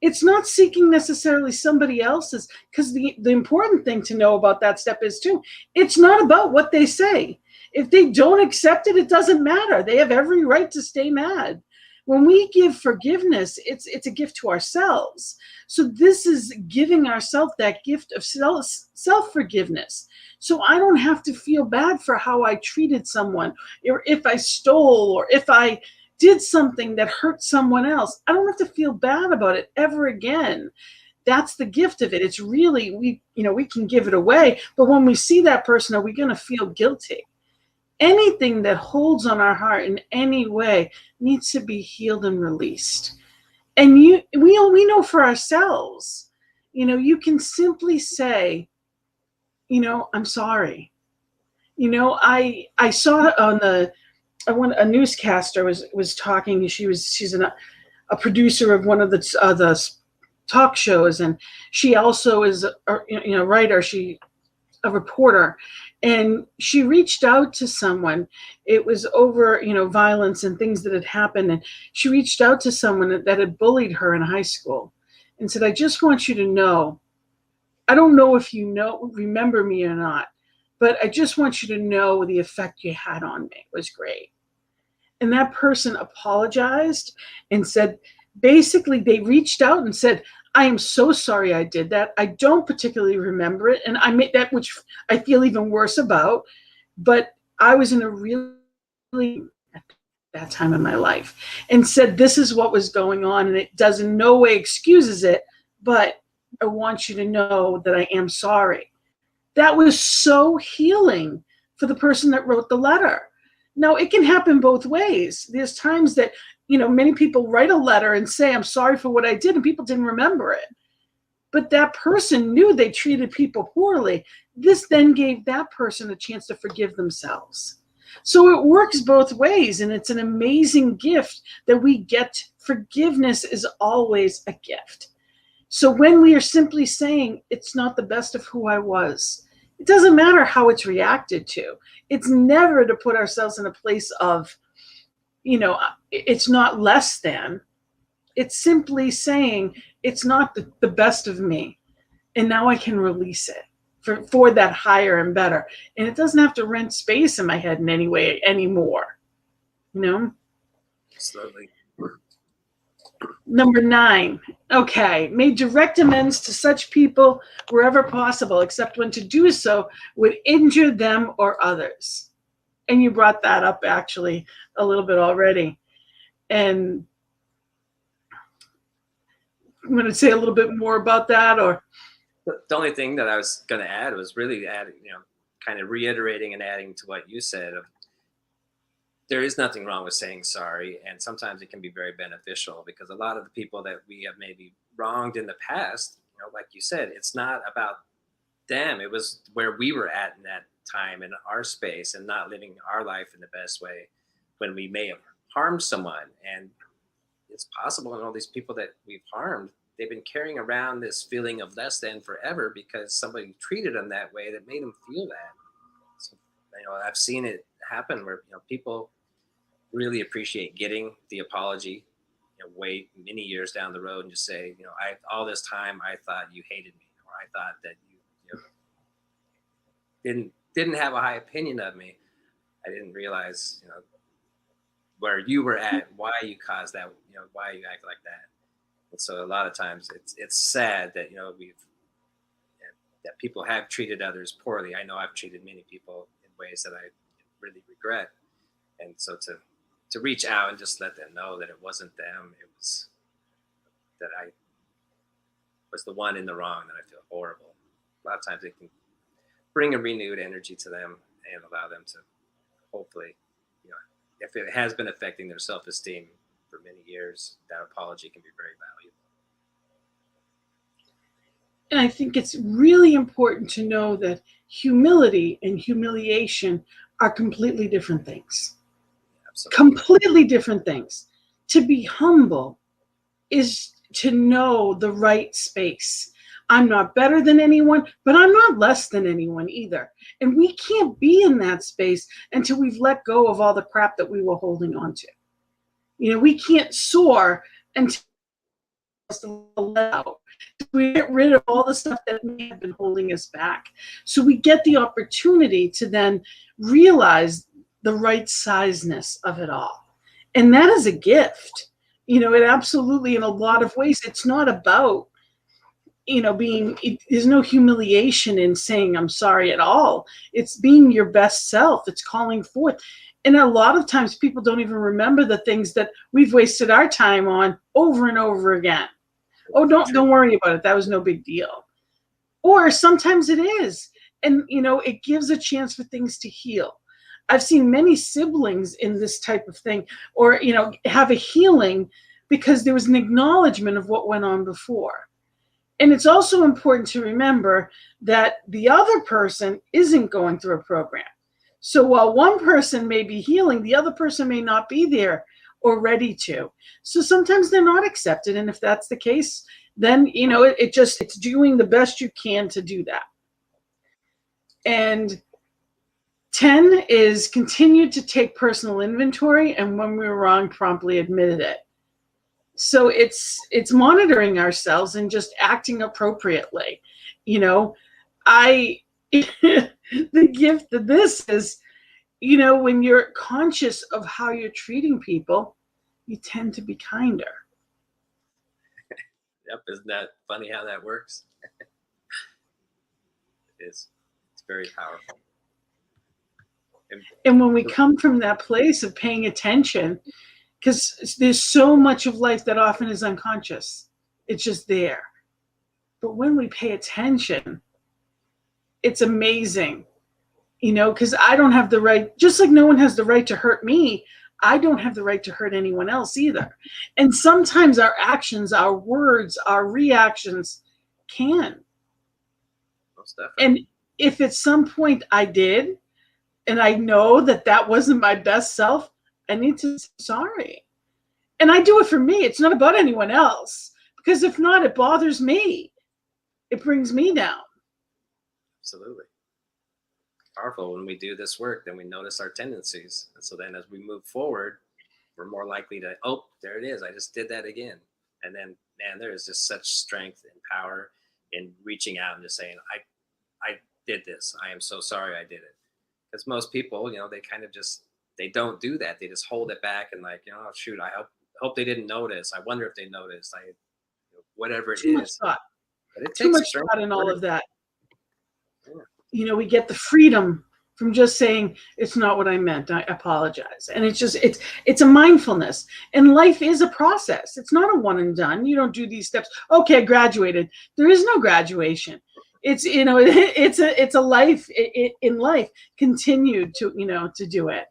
It's not seeking necessarily somebody else's, because the important thing to know about that step is too, it's not about what they say. If they don't accept it, it doesn't matter. They have every right to stay mad. When we give forgiveness, it's a gift to ourselves. So this is giving ourselves that gift of self-forgiveness. So I don't have to feel bad for how I treated someone, or if I stole, or if I did something that hurt someone else. I don't have to feel bad about it ever again. That's the gift of it. It's really, we can give it away, but when we see that person, are we going to feel guilty? Anything that holds on our heart in any way needs to be healed and released. And we know for ourselves, you can simply say, I'm sorry. I saw on a newscaster was talking. She's a producer of one of the talk shows, and she also is a writer. She a reporter, and she reached out to someone. It was over violence and things that had happened, and she reached out to someone that had bullied her in high school and said, I just want you to know, I don't know if you remember me or not, but I just want you to know the effect you had on me was great. And that person apologized and said, basically they reached out and said, I am so sorry I did that. I don't particularly remember it. And I made that, which I feel even worse about, but I was in a really at that time in my life, and said, this is what was going on. And it does in no way excuses it, but I want you to know that I am sorry. That was so healing for the person that wrote the letter. Now, it can happen both ways. There's times that, many people write a letter and say, I'm sorry for what I did, and people didn't remember it. But that person knew they treated people poorly. This then gave that person a chance to forgive themselves. So it works both ways, and it's an amazing gift that we get. Forgiveness is always a gift. So when we are simply saying, it's not the best of who I was, it doesn't matter how it's reacted to. It's never to put ourselves in a place of, it's not less than. It's simply saying, it's not the best of me. And now I can release it for that higher and better. And it doesn't have to rent space in my head in any way anymore. Slowly. Number 9. Okay. Made direct amends to such people wherever possible, except when to do so would injure them or others. And you brought that up actually a little bit already. And You want to say a little bit more about that, or? The only thing that I was going to add was really adding, kind of reiterating and adding to what you said. There is nothing wrong with saying sorry, and sometimes it can be very beneficial because a lot of the people that we have maybe wronged in the past, like you said, it's not about them. It was where we were at in that time in our space and not living our life in the best way when we may have harmed someone. And it's possible, and all these people that we've harmed, they've been carrying around this feeling of less than forever because somebody treated them that way that made them feel that. So, I've seen it happen where people really appreciate getting the apology, wait many years down the road and just say, I all this time I thought you hated me, or I thought that you didn't have a high opinion of me. I didn't realize, where you were at, why you caused that, why you act like that. And so a lot of times it's sad that that people have treated others poorly. I know I've treated many people in ways that I really regret, and so to reach out and just let them know that it wasn't them, it was that I was the one in the wrong, that I feel horrible. A lot of times it can bring a renewed energy to them and allow them to hopefully, if it has been affecting their self-esteem for many years, that apology can be very valuable. And I think it's really important to know that humility and humiliation are completely different things. Absolutely. Completely different things. To be humble is to know the right space. I'm not better than anyone, but I'm not less than anyone either. And we can't be in that space until we've let go of all the crap that we were holding on to. We can't soar until we get rid of all the stuff that may have been holding us back. So we get the opportunity to then realize the right sizeness of it all. And that is a gift. It absolutely, in a lot of ways, it's not about, there's no humiliation in saying I'm sorry at all. It's being your best self. It's calling forth. And a lot of times people don't even remember the things that we've wasted our time on over and over again. Oh, don't worry about it. That was no big deal. Or sometimes it is. And, it gives a chance for things to heal. I've seen many siblings in this type of thing, or, have a healing because there was an acknowledgement of what went on before. And it's also important to remember that the other person isn't going through a program. So while one person may be healing, the other person may not be there or ready to. So sometimes they're not accepted. And if that's the case, then, it's doing the best you can to do that. And 10 is continue to take personal inventory, and when we were wrong, promptly admitted it. So it's monitoring ourselves and just acting appropriately. The gift of this is, when you're conscious of how you're treating people, you tend to be kinder. Yep, isn't that funny how that works? It is. It's very powerful. And when we come from that place of paying attention, because there's so much of life that often is unconscious, it's just there. But when we pay attention, it's amazing, because I don't have the right, just like no one has the right to hurt me, I don't have the right to hurt anyone else either. And sometimes our actions, our words, our reactions can. Most definitely. And if at some point I did, and I know that wasn't my best self, I need to say sorry. And I do it for me. It's not about anyone else. Because if not, it bothers me. It brings me down. Absolutely. Powerful. When we do this work, then we notice our tendencies. And so then as we move forward, we're more likely to, oh, there it is. I just did that again. And then, man, there is just such strength and power in reaching out and just saying, I did this. I am so sorry I did it. Because most people, they kind of just, they don't do that. They just hold it back and like, oh, shoot, I hope they didn't notice. I wonder if they noticed. Whatever it Too much is. thought. But it Too takes much thought in all of that. Yeah. We get the freedom from just saying, it's not what I meant, I apologize. And it's a mindfulness. And life is a process. It's not a one and done. You don't do these steps. Okay, I graduated. There is no graduation. It's, it's a life in life, continue to do it.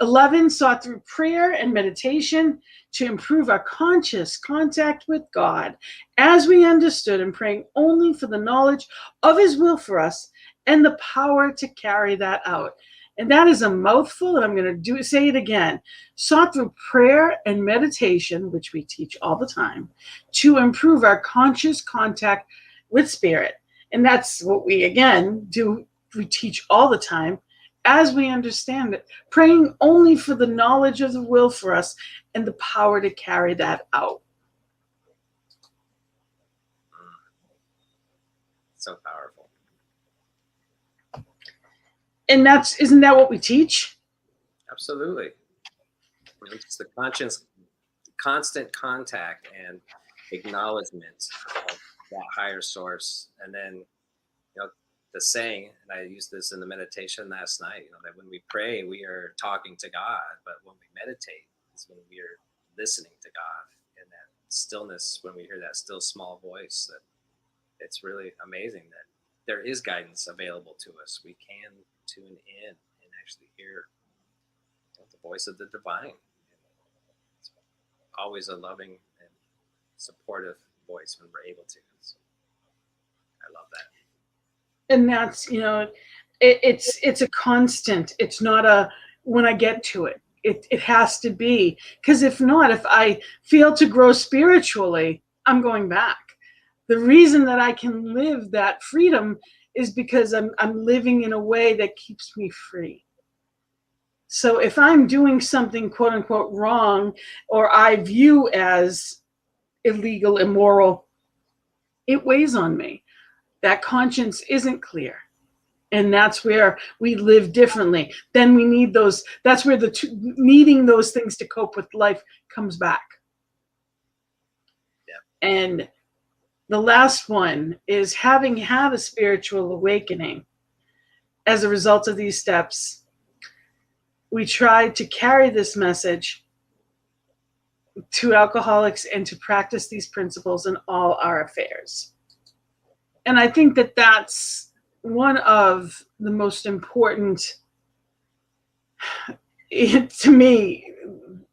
11, sought through prayer and meditation to improve our conscious contact with God as we understood, and praying only for the knowledge of his will for us and the power to carry that out. And that is a mouthful, and I'm going to say it again. Sought through prayer and meditation, which we teach all the time, to improve our conscious contact with spirit. And that's what we, again, do. We teach all the time as we understand it, praying only for the knowledge of the will for us and the power to carry that out. So powerful. And isn't that what we teach? Absolutely. It's the constant contact and acknowledgement of that higher source. And then, the saying, and I used this in the meditation last night, that when we pray, we are talking to God, but when we meditate, it's when we are listening to God. And that stillness, when we hear that still small voice, that it's really amazing that there is guidance available to us. We can tune in and actually hear the voice of the divine. It's always a loving and supportive voice when we're able to. So I love that. And that's, it's a constant. It's not a when I get to it. It has to be, because if not, if I fail to grow spiritually, I'm going back. The reason that I can live that freedom is because I'm living in a way that keeps me free. So if I'm doing something quote unquote wrong, or I view as illegal, immoral, it weighs on me. That conscience isn't clear. And that's where we live differently. Then we need those, that's where needing those things to cope with life comes back. Yeah. And the last one is, having had a spiritual awakening as a result of these steps, we tried to carry this message to alcoholics and to practice these principles in all our affairs. And I think that that's one of the most important, to me,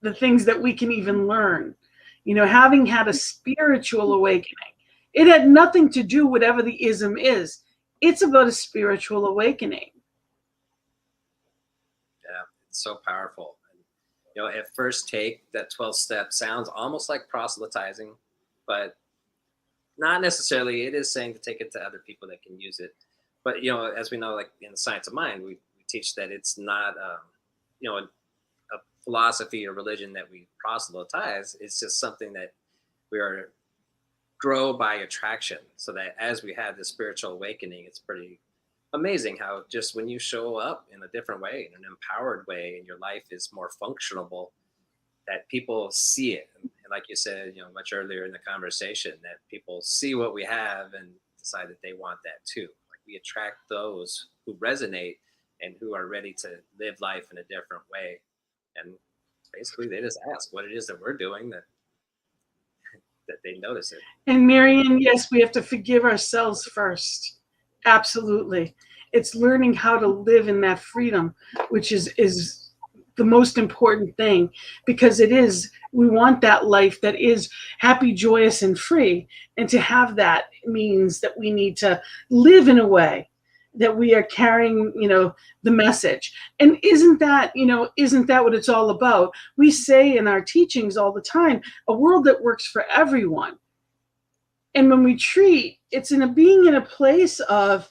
the things that we can even learn. Having had a spiritual awakening, it had nothing to do with whatever the ism is. It's about a spiritual awakening. Yeah, it's so powerful. And, at first take, that 12 step sounds almost like proselytizing, but not necessarily. It is saying to take it to other people that can use it. But, as we know, like in the science of mind, we teach that it's not, a philosophy or religion that we proselytize. It's just something that we are grow by attraction. So that as we have this spiritual awakening, it's pretty amazing how just when you show up in a different way, in an empowered way, and your life is more functionable, that people see it. And like you said, much earlier in the conversation, that people see what we have and decide that they want that too. Like, we attract those who resonate and who are ready to live life in a different way. And basically they just ask what it is that we're doing that they notice it. And Marian, yes, we have to forgive ourselves first. Absolutely. It's learning how to live in that freedom, which is the most important thing, because we want that life that is happy, joyous, and free. And to have that means that we need to live in a way that we are carrying, the message. And isn't that what it's all about? We say in our teachings all the time, a world that works for everyone. And when we treat, it's being in a place of,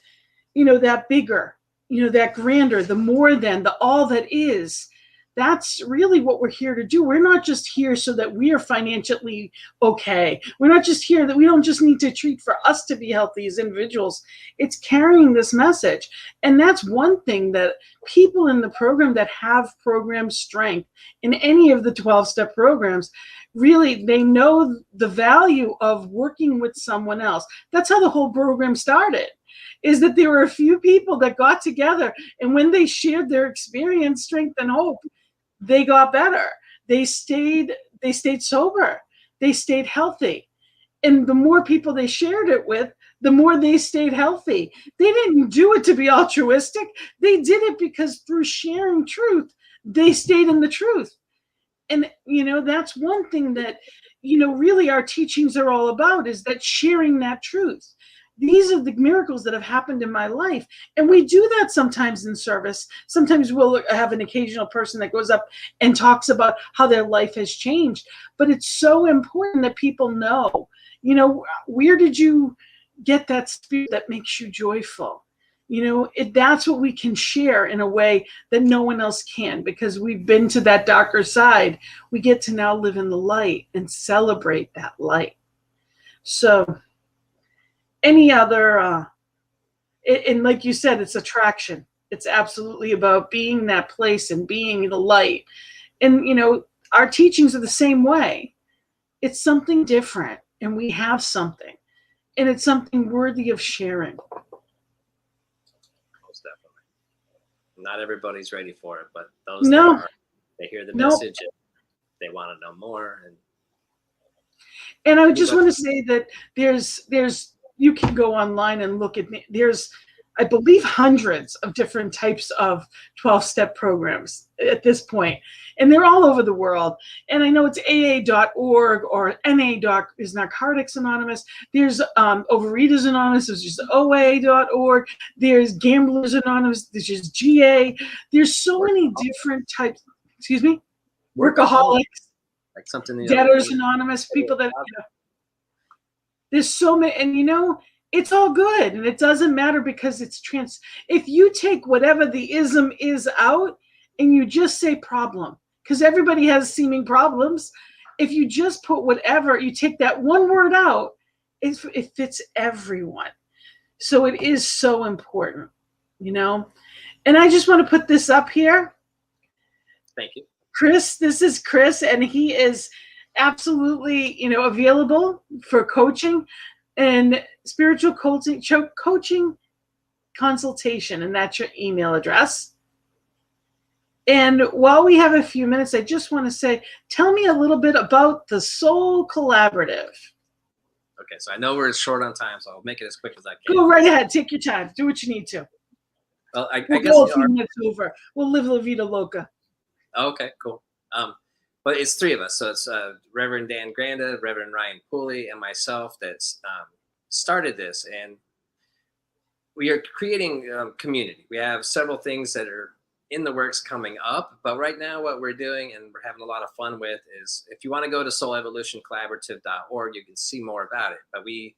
that bigger, that grander, the more than, the all that is. That's really what we're here to do. We're not just here so that we are financially okay. We're not just here that we don't just need to treat for us to be healthy as individuals. It's carrying this message. And that's one thing that people in the program that have program strength in any of the 12-step programs, really, they know the value of working with someone else. That's how the whole program started. is that there were a few people that got together, and when they shared their experience, strength, and hope, they got better. They stayed sober. They stayed healthy. And the more people they shared it with, the more they stayed healthy. They didn't do it to be altruistic. They did it because through sharing truth, they stayed in the truth. And, that's one thing that, really our teachings are all about, is that sharing that truth. These are the miracles that have happened in my life. And we do that sometimes in service. Sometimes we'll have an occasional person that goes up and talks about how their life has changed. But it's so important that people know, where did you get that spirit that makes you joyful? That's what we can share in a way that no one else can, because we've been to that darker side. We get to now live in the light and celebrate that light. So any other, and like you said, it's attraction. It's absolutely about being that place and being the light. And, our teachings are the same way. It's something different, and we have something, and it's something worthy of sharing. Not everybody's ready for it, but those that are, they hear the message and they want to know more. And I just want to say that there's you can go online and look at, there's, I believe, hundreds of different types of 12-step programs at this point, and they're all over the world. And I know it's AA.org or NA. is Narcotics Anonymous. There's Overeaters Anonymous. There's just OA.org. There's Gamblers Anonymous. There's just GA. There's so many different types. Excuse me? Workaholics. Like something. Debtors Anonymous. People that, there's so many, and it's all good, and it doesn't matter, because it's if you take whatever the ism is out and you just say problem, because everybody has seeming problems. If you just put whatever, you take that one word out, it fits everyone. So it is so important, And I just want to put this up here. Thank you. Chris, this is Chris, and he is absolutely, available for coaching and spiritual coaching consultation, and that's your email address. And while we have a few minutes, I just want to say, tell me a little bit about the Soul Collaborative. Okay, so I know we're short on time, so I'll make it as quick as I can. Go right ahead. Take your time. Do what you need to. Well, I we'll guess go a few minutes over. We'll live La Vida Loca. Okay, cool. But it's three of us. So it's Reverend Dan Granda, Reverend Ryan Pooley, and myself that's started this. And we are creating community. We have several things that are in the works coming up. But right now what we're doing, and we're having a lot of fun with, is if you want to go to soulevolutioncollaborative.org, you can see more about it. But we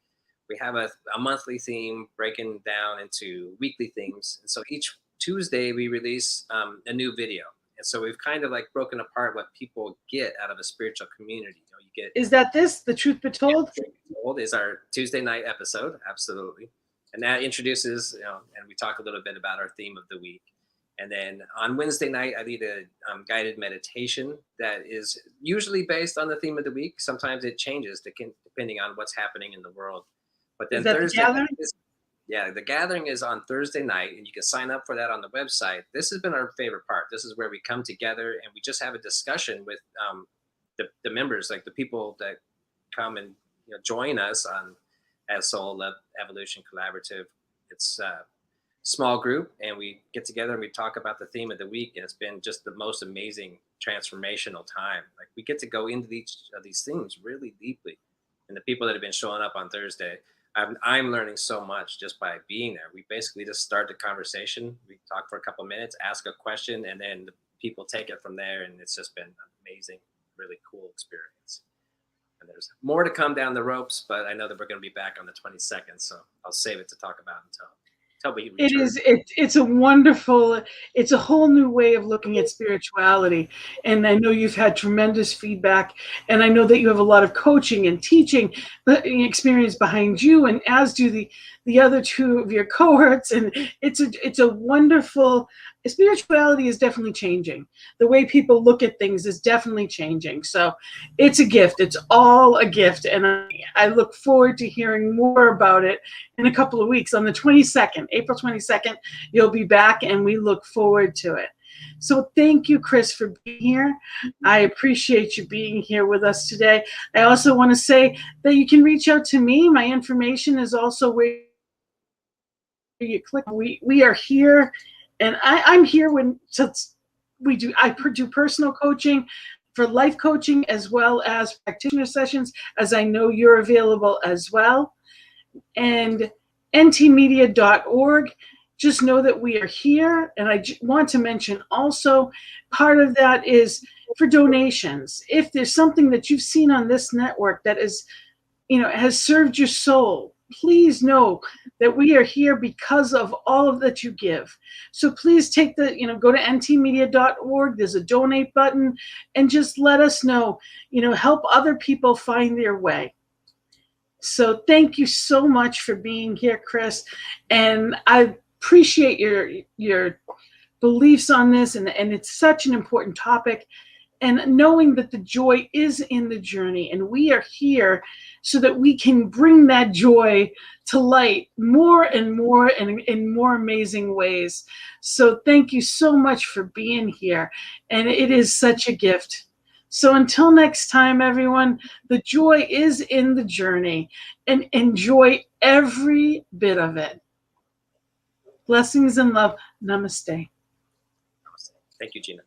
have a monthly theme breaking down into weekly themes. And so each Tuesday we release a new video. And so we've kind of like broken apart what people get out of a spiritual community. You get. Is that this, The Truth Be Told? Yeah, Truth Be Told is our Tuesday night episode, absolutely. And that introduces, and we talk a little bit about our theme of the week. And then on Wednesday night, I lead a guided meditation that is usually based on the theme of the week. Sometimes it changes depending on what's happening in the world. But then Thursday, the gathering is on Thursday night, and you can sign up for that on the website. This has been our favorite part. This is where we come together and we just have a discussion with the members, like the people that come and join us as Soul Evolution Collaborative. It's a small group, and we get together and we talk about the theme of the week, and it's been just the most amazing transformational time. Like, we get to go into each of these themes really deeply, and the people that have been showing up on Thursday, I'm learning so much just by being there. We basically just start the conversation. We talk for a couple of minutes, ask a question, and then the people take it from there. And it's just been an amazing, really cool experience. And there's more to come down the ropes, but I know that we're going to be back on the 22nd, so I'll save it to talk about until we return. It's a wonderful, it's a whole new way of looking at spirituality. And I know you've had tremendous feedback, and I know that you have a lot of coaching and teaching experience behind you, and as do the other two of your cohorts. And it's a wonderful spirituality is definitely changing. The way people look at things is definitely changing. So it's a gift. It's all a gift. And I look forward to hearing more about it in a couple of weeks. On the 22nd, April 22nd, you'll be back, and we look forward to it. So thank you, Chris, for being here. I appreciate you being here with us today. I also want to say that you can reach out to me. My information is also where you click. We are here, and I'm here when I do personal coaching for life coaching as well as practitioner sessions, as I know you're available as well. And ntmedia.org. Just know that we are here. And I want to mention also, part of that is for donations. If there's something that you've seen on this network that is, has served your soul, please know that we are here because of all of that you give. So please take go to ntmedia.org. There's a donate button, and just let us know, help other people find their way. So thank you so much for being here, Chris. And I appreciate your beliefs on this, and it's such an important topic. And knowing that the joy is in the journey, and we are here so that we can bring that joy to light more and more and in more amazing ways. So thank you so much for being here. And it is such a gift. So until next time, everyone, the joy is in the journey, and enjoy every bit of it. Blessings and love. Namaste. Thank you, Gina.